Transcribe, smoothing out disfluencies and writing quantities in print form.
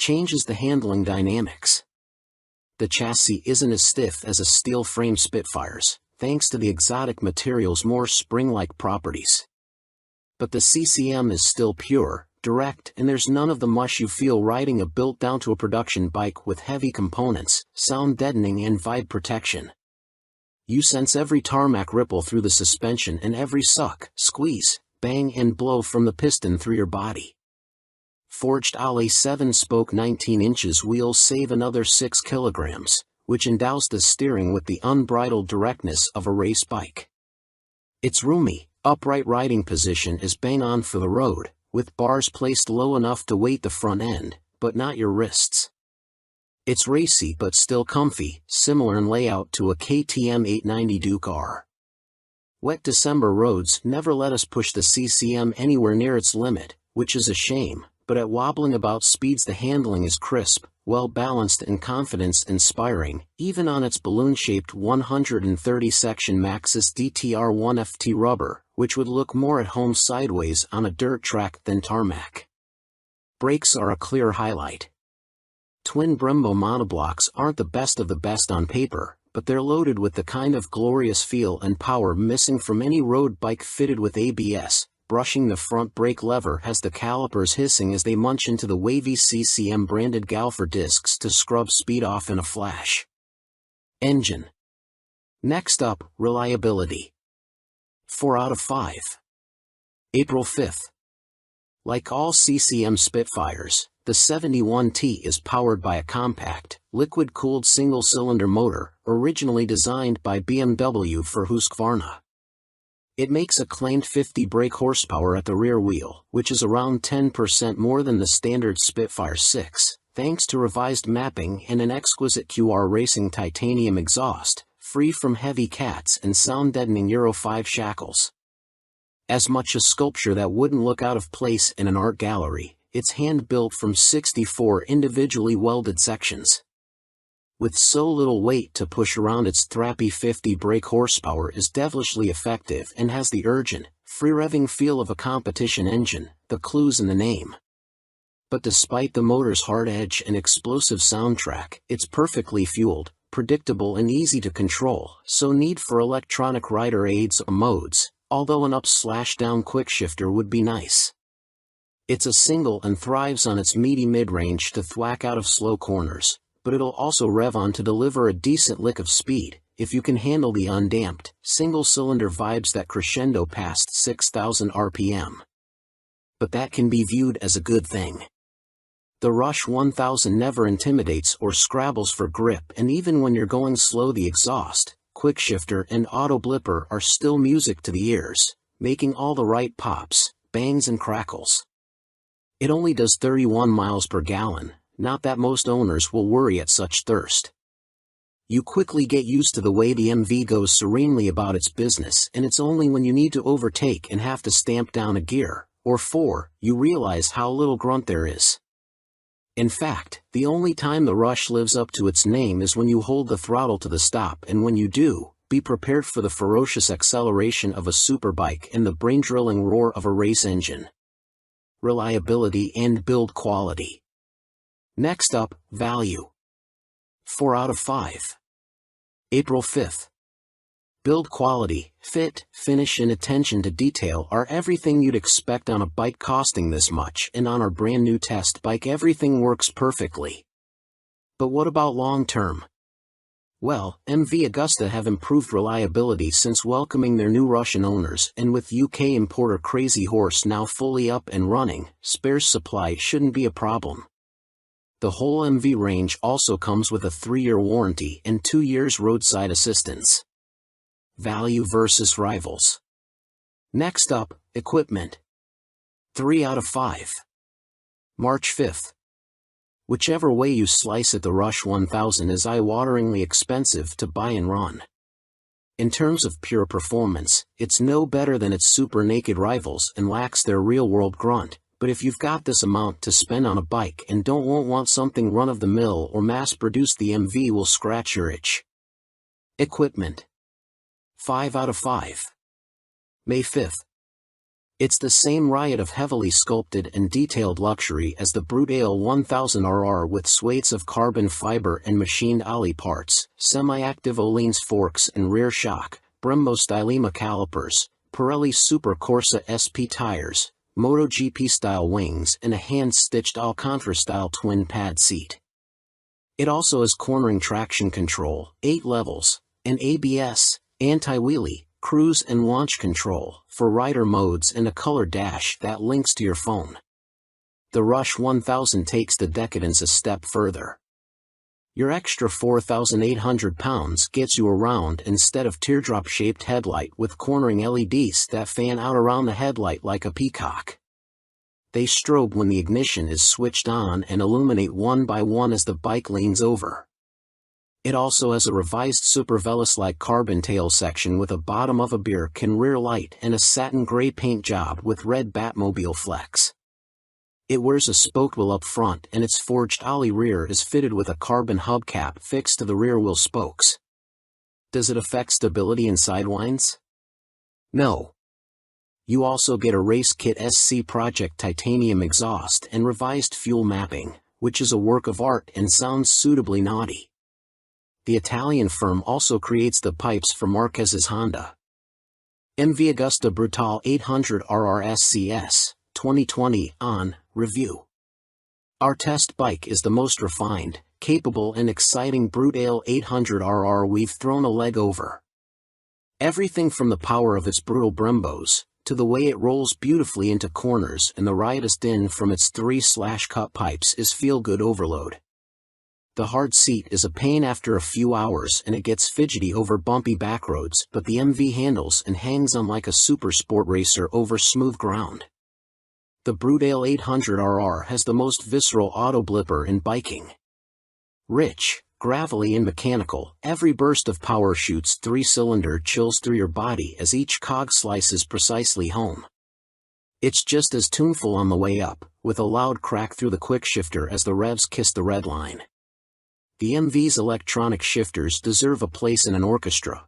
changes the handling dynamics. The chassis isn't as stiff as a steel frame Spitfire's, thanks to the exotic material's more spring-like properties. But the CCM is still pure, direct, and there's none of the mush you feel riding a built-down-to a production bike with heavy components, sound deadening and vibe protection. You sense every tarmac ripple through the suspension and every suck, squeeze, bang and blow from the piston through your body. Forged Alley 7-spoke 19 inches wheels save another 6 kilograms, which endows the steering with the unbridled directness of a race bike. Its roomy, upright riding position is bang on for the road, with bars placed low enough to weight the front end, but not your wrists. It's racy but still comfy, similar in layout to a KTM 890 Duke R. Wet December roads never let us push the CCM anywhere near its limit, which is a shame, but at wobbling about speeds the handling is crisp, well-balanced and confidence-inspiring, even on its balloon-shaped 130-section Maxxis DTR1 FT rubber, which would look more at home sideways on a dirt track than tarmac. Brakes are a clear highlight. Twin Brembo monoblocks aren't the best of the best on paper, but they're loaded with the kind of glorious feel and power missing from any road bike fitted with ABS. Brushing the front brake lever has the calipers hissing as they munch into the wavy CCM-branded Galfer discs to scrub speed off in a flash. Engine. Next up, reliability. 4 out of 5. April 5th. Like all CCM Spitfires, the 71T is powered by a compact, liquid-cooled single-cylinder motor, originally designed by BMW for Husqvarna. It makes a claimed 50 brake horsepower at the rear wheel, which is around 10% more than the standard Spitfire 6, thanks to revised mapping and an exquisite QR Racing titanium exhaust, free from heavy cats and sound-deadening Euro 5 shackles. As much a sculpture that wouldn't look out of place in an art gallery, it's hand-built from 64 individually welded sections. With so little weight to push around, its thrappy 50 brake horsepower is devilishly effective and has the urgent, free-revving feel of a competition engine, the clue's in the name. But despite the motor's hard edge and explosive soundtrack, it's perfectly fueled, predictable and easy to control, so need for electronic rider aids or modes, although an up/down quickshifter would be nice. It's a single and thrives on its meaty mid-range to thwack out of slow corners, but it'll also rev on to deliver a decent lick of speed, if you can handle the undamped, single-cylinder vibes that crescendo past 6,000 RPM. But that can be viewed as a good thing. The Rush 1000 never intimidates or scrabbles for grip, and even when you're going slow, the exhaust, quickshifter and auto blipper are still music to the ears, making all the right pops, bangs and crackles. It only does 31 miles per gallon. Not that most owners will worry at such thirst. You quickly get used to the way the MV goes serenely about its business, and it's only when you need to overtake and have to stamp down a gear, or 4, you realize how little grunt there is. In fact, the only time the Rush lives up to its name is when you hold the throttle to the stop, and when you do, be prepared for the ferocious acceleration of a superbike and the brain-drilling roar of a race engine. Reliability and build quality. Next up, value. 4 out of 5. April 5th. Build quality, fit, finish and attention to detail are everything you'd expect on a bike costing this much, and on our brand new test bike everything works perfectly. But what about long term? Well, MV Agusta have improved reliability since welcoming their new Russian owners, and with UK importer Crazy Horse now fully up and running, spares supply shouldn't be a problem. The whole MV range also comes with a 3-year warranty and 2 years roadside assistance. Value versus rivals. Next up, equipment. 3 out of 5. March 5th. Whichever way you slice it, the Rush 1000 is eye-wateringly expensive to buy and run. In terms of pure performance, it's no better than its super naked rivals and lacks their real-world grunt. But if you've got this amount to spend on a bike and don't want something run-of-the-mill or mass-produced, the MV will scratch your itch. Equipment. 5 out of 5. May 5th. It's the same riot of heavily sculpted and detailed luxury as the Brute Ale 1000RR with swathes of carbon fiber and machined ollie parts, semi-active Öhlins forks and rear shock, Brembo Stylema calipers, Pirelli Super Corsa SP tires, MotoGP-style wings and a hand-stitched Alcantara-style twin-pad seat. It also has cornering traction control, 8 levels, and ABS, anti-wheelie, cruise and launch control, for rider modes and a color dash that links to your phone. The Rush 1000 takes the decadence a step further. Your extra 4,800 pounds gets you around instead of teardrop-shaped headlight with cornering LEDs that fan out around the headlight like a peacock. They strobe when the ignition is switched on and illuminate one by one as the bike leans over. It also has a revised Super Veloce-like carbon tail section with a bottom of a beer can rear light and a satin gray paint job with red Batmobile flex. It wears a spoked wheel up front and its forged ollie rear is fitted with a carbon hubcap fixed to the rear wheel spokes. Does it affect stability in sidewinds? No. You also get a Race Kit SC Project titanium exhaust and revised fuel mapping, which is a work of art and sounds suitably naughty. The Italian firm also creates the pipes for Marquez's Honda. MV Agusta Brutale 800 RRSCS, 2020, on review. Our test bike is the most refined, capable and exciting Brute Ale 800RR we've thrown a leg over. Everything from the power of its brutal Brembos, to the way it rolls beautifully into corners and the riotous din from its 3/cut pipes is feel-good overload. The hard seat is a pain after a few hours and it gets fidgety over bumpy backroads, but the MV handles and hangs on like a super sport racer over smooth ground. The Brute Ale 800RR has the most visceral auto blipper in biking. Rich, gravelly and mechanical, every burst of power shoots 3-cylinder chills through your body as each cog slices precisely home. It's just as tuneful on the way up, with a loud crack through the quick shifter as the revs kiss the red line. The MV's electronic shifters deserve a place in an orchestra,